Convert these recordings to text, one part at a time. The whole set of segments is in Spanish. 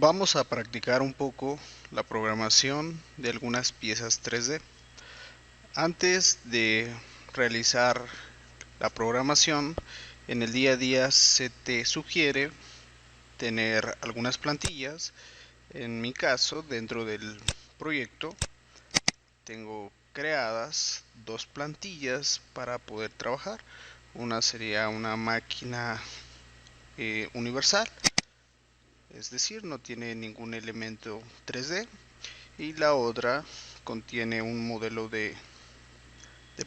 Vamos a practicar un poco la programación de algunas piezas 3D. Antes de realizar la programación, en el día a día se te sugiere tener algunas plantillas. En mi caso, dentro del proyecto, tengo creadas dos plantillas para poder trabajar. Una sería una máquina universal, es decir, no tiene ningún elemento 3D, y la otra contiene un modelo de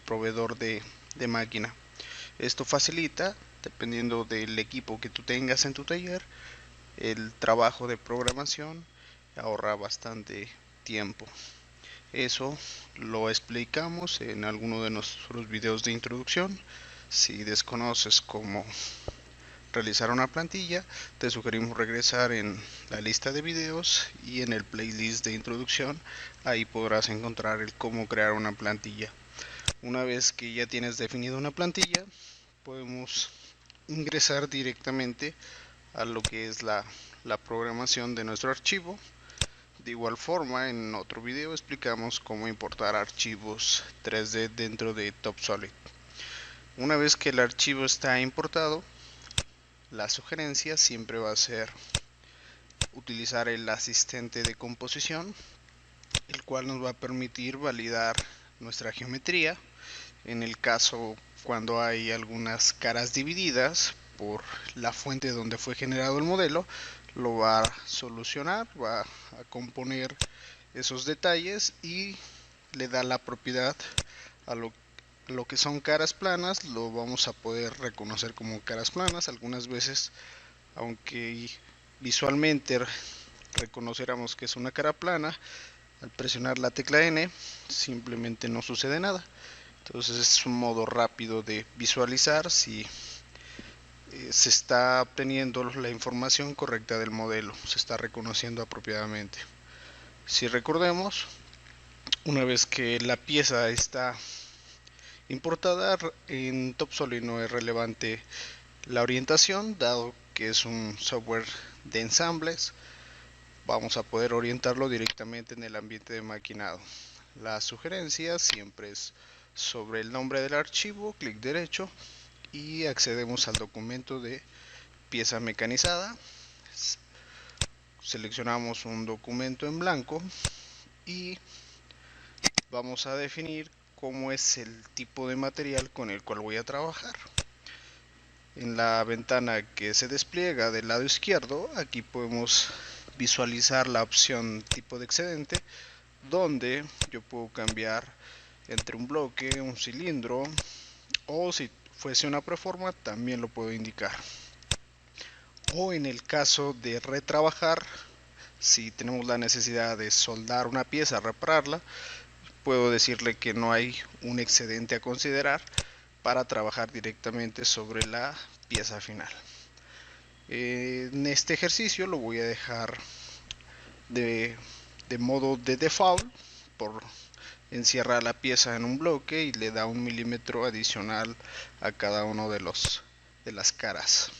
proveedor de máquina. Esto facilita, dependiendo del equipo que tú tengas en tu taller, el trabajo de programación. Ahorra bastante tiempo. Eso lo explicamos en alguno de nuestros videos de introducción. Si desconoces cómo realizar una plantilla, te sugerimos regresar en la lista de videos y en el playlist de introducción. Ahí podrás encontrar el cómo crear una plantilla. Una vez que ya tienes definida una plantilla, podemos ingresar directamente a lo que es la programación de nuestro archivo. De igual forma, en otro video explicamos cómo importar archivos 3D dentro de TopSolid. Una vez que el archivo está importado, la sugerencia siempre va a ser utilizar el asistente de composición, el cual nos va a permitir validar nuestra geometría. En el caso cuando hay algunas caras divididas por la fuente donde fue generado el modelo, lo va a solucionar, va a componer esos detalles y le da la propiedad a lo que son caras planas. Lo vamos a poder reconocer como caras planas. Algunas veces, aunque visualmente reconociéramos que es una cara plana, al presionar la tecla N simplemente no sucede nada. Entonces es un modo rápido de visualizar si se está obteniendo la información correcta del modelo, se está reconociendo apropiadamente. Si recordemos, una vez que la pieza está importada, en TopSolid no es relevante la orientación, dado que es un software de ensambles. Vamos a poder orientarlo directamente en el ambiente de maquinado. La sugerencia siempre es sobre el nombre del archivo, clic derecho y accedemos al documento de pieza mecanizada. Seleccionamos un documento en blanco y vamos a definir cómo es el tipo de material con el cual voy a trabajar. En la ventana que se despliega del lado izquierdo, aquí podemos visualizar la opción tipo de excedente, donde yo puedo cambiar entre un bloque, un cilindro, o si fuese una preforma también lo puedo indicar. O en el caso de retrabajar, si tenemos la necesidad de soldar una pieza, repararla, puedo decirle que no hay un excedente a considerar para trabajar directamente sobre la pieza final. En este ejercicio lo voy a dejar de modo de default, por encierrar la pieza en un bloque, y le da 1 milímetro adicional a cada uno de las caras.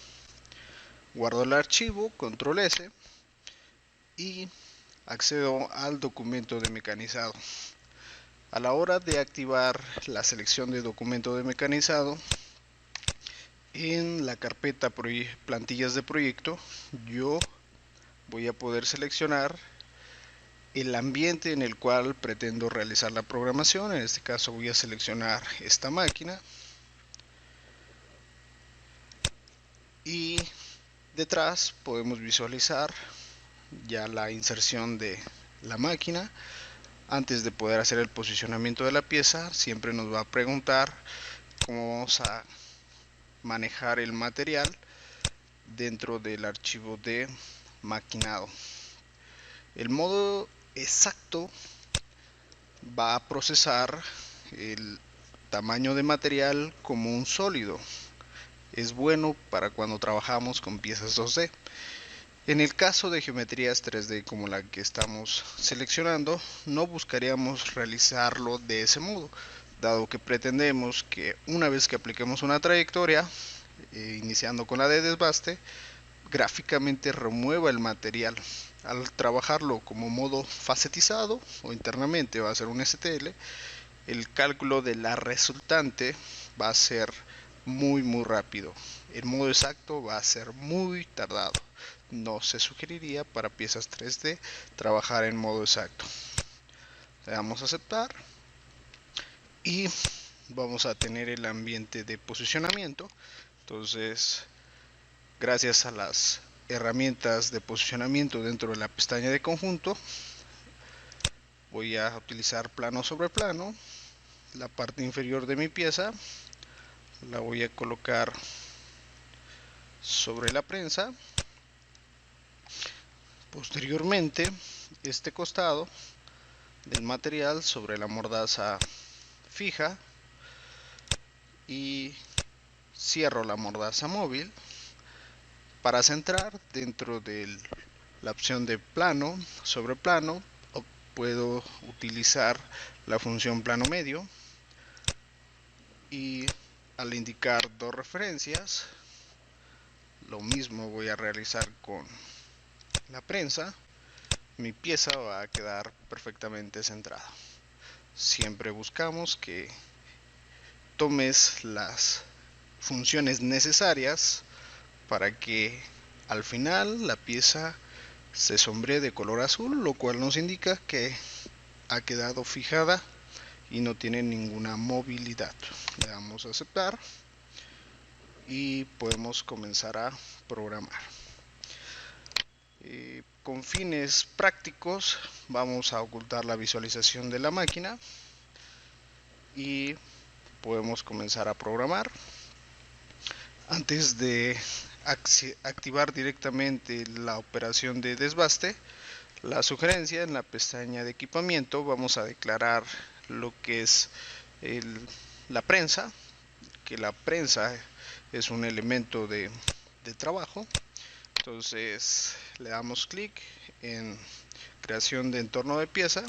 Guardo el archivo, control S, y accedo al documento de mecanizado. A la hora de activar la selección de documento de mecanizado, en la carpeta plantillas de proyecto, yo voy a poder seleccionar el ambiente en el cual pretendo realizar la programación. En este caso voy a seleccionar esta máquina y detrás podemos visualizar ya la inserción de la máquina. Antes de poder hacer el posicionamiento de la pieza, siempre nos va a preguntar cómo vamos a manejar el material dentro del archivo de maquinado. El modo exacto va a procesar el tamaño de material como un sólido. Es bueno para cuando trabajamos con piezas 2D. En el caso de geometrías 3D como la que estamos seleccionando, no buscaríamos realizarlo de ese modo, dado que pretendemos que una vez que apliquemos una trayectoria, iniciando con la de desbaste, gráficamente remueva el material. Al trabajarlo como modo facetizado o internamente va a ser un STL, el cálculo de la resultante va a ser muy rápido. El modo exacto va a ser muy tardado. No se sugeriría para piezas 3D trabajar en modo exacto. Le damos a aceptar y vamos a tener el ambiente de posicionamiento. Entonces, gracias a las herramientas de posicionamiento dentro de la pestaña de conjunto, voy a utilizar plano sobre plano. La parte inferior de mi pieza la voy a colocar sobre la prensa. Posteriormente, este costado del material sobre la mordaza fija y cierro la mordaza móvil. Para centrar, dentro de la opción de plano sobre plano, puedo utilizar la función plano medio, y al indicar dos referencias, lo mismo voy a realizar con la prensa. Mi pieza va a quedar perfectamente centrada. Siempre buscamos que tomes las funciones necesarias para que al final la pieza se sombree de color azul, lo cual nos indica que ha quedado fijada y no tiene ninguna movilidad. Le damos a aceptar y podemos comenzar a programar. Con fines prácticos vamos a ocultar la visualización de la máquina y podemos comenzar a programar. Antes de activar directamente la operación de desbaste, la sugerencia en la pestaña de equipamiento, vamos a declarar lo que es la prensa, que la prensa es un elemento de trabajo. Entonces le damos clic en creación de entorno de pieza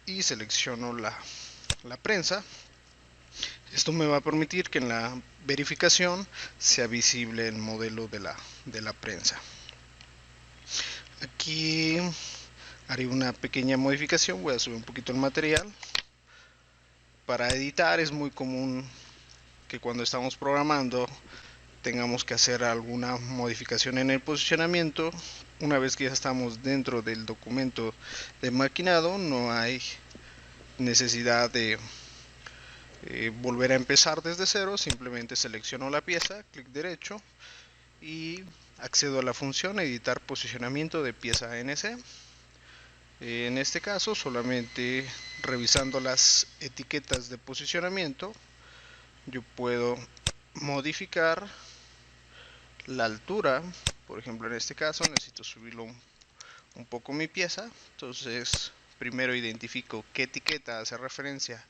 y selecciono la prensa. Esto me va a permitir que en la verificación sea visible el modelo de la prensa. Aquí haré una pequeña modificación, voy a subir un poquito el material. Para editar es muy común que cuando estamos programando tengamos que hacer alguna modificación en el posicionamiento. Una vez que ya estamos dentro del documento de maquinado, no hay necesidad de volver a empezar desde cero. Simplemente selecciono la pieza, clic derecho y accedo a la función editar posicionamiento de pieza ANC. En este caso, solamente revisando las etiquetas de posicionamiento, yo puedo modificar la altura. Por ejemplo, en este caso necesito subirlo un poco mi pieza. Entonces, primero identifico qué etiqueta hace referencia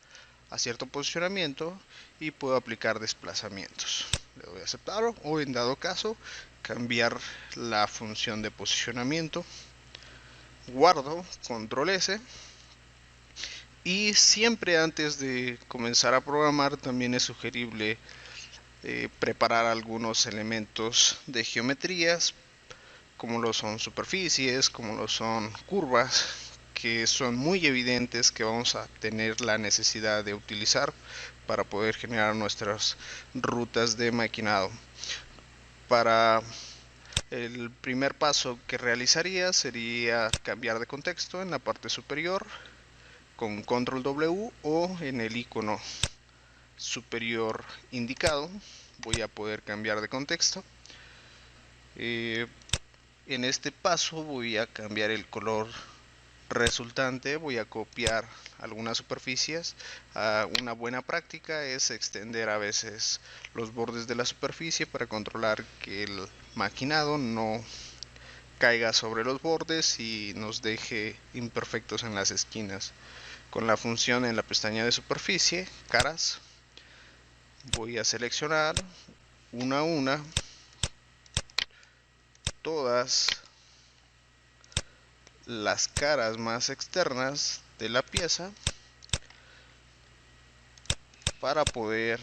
a cierto posicionamiento y puedo aplicar desplazamientos. Le doy a aceptar o, en dado caso, cambiar la función de posicionamiento. Guardo, control S. Y siempre antes de comenzar a programar también es sugerible preparar algunos elementos de geometrías, como lo son superficies, como lo son curvas, que son muy evidentes que vamos a tener la necesidad de utilizar para poder generar nuestras rutas de maquinado. Para el primer paso que realizaría sería cambiar de contexto en la parte superior con control W, o en el icono superior indicado voy a poder cambiar de contexto. En este paso voy a cambiar el color resultante, voy a copiar algunas superficies. Una buena práctica es extender a veces los bordes de la superficie para controlar que el maquinado no caiga sobre los bordes y nos deje imperfectos en las esquinas. Con la función en la pestaña de superficie, caras, voy a seleccionar una a una todas las caras más externas de la pieza para poder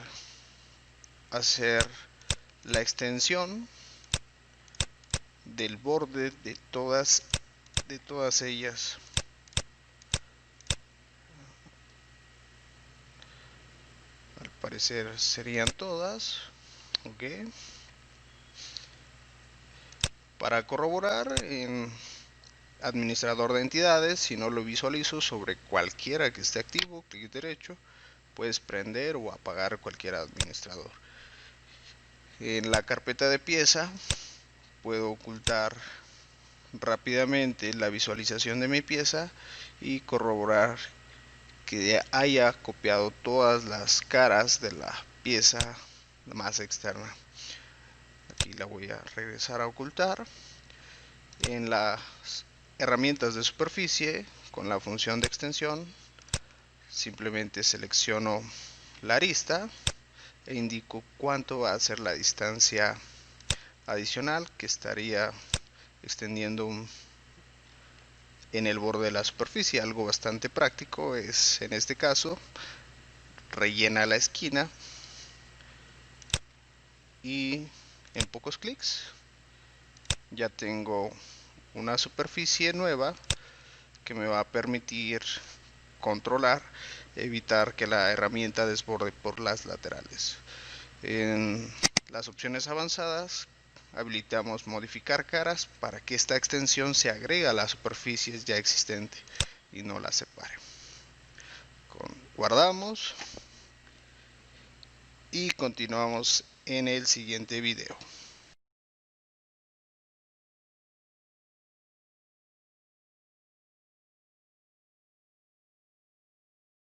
hacer la extensión del borde de todas ellas. Al parecer serían todas. Ok. Para corroborar, en administrador de entidades, si no lo visualizo sobre cualquiera que esté activo, clic derecho, puedes prender o apagar cualquier administrador. En la carpeta de pieza puedo ocultar rápidamente la visualización de mi pieza y corroborar que haya copiado todas las caras de la pieza más externa. Aquí la voy a regresar a ocultar. En las herramientas de superficie, con la función de extensión, simplemente selecciono la arista e indico cuánto va a ser la distancia adicional que estaría extendiendo en el borde de la superficie. Algo bastante práctico es, en este caso, rellena la esquina y en pocos clics ya tengo una superficie nueva que me va a permitir controlar, evitar que la herramienta desborde por las laterales. En las opciones avanzadas habilitamos modificar caras para que esta extensión se agregue a la superficie ya existente y no la separe. Guardamos y continuamos en el siguiente video.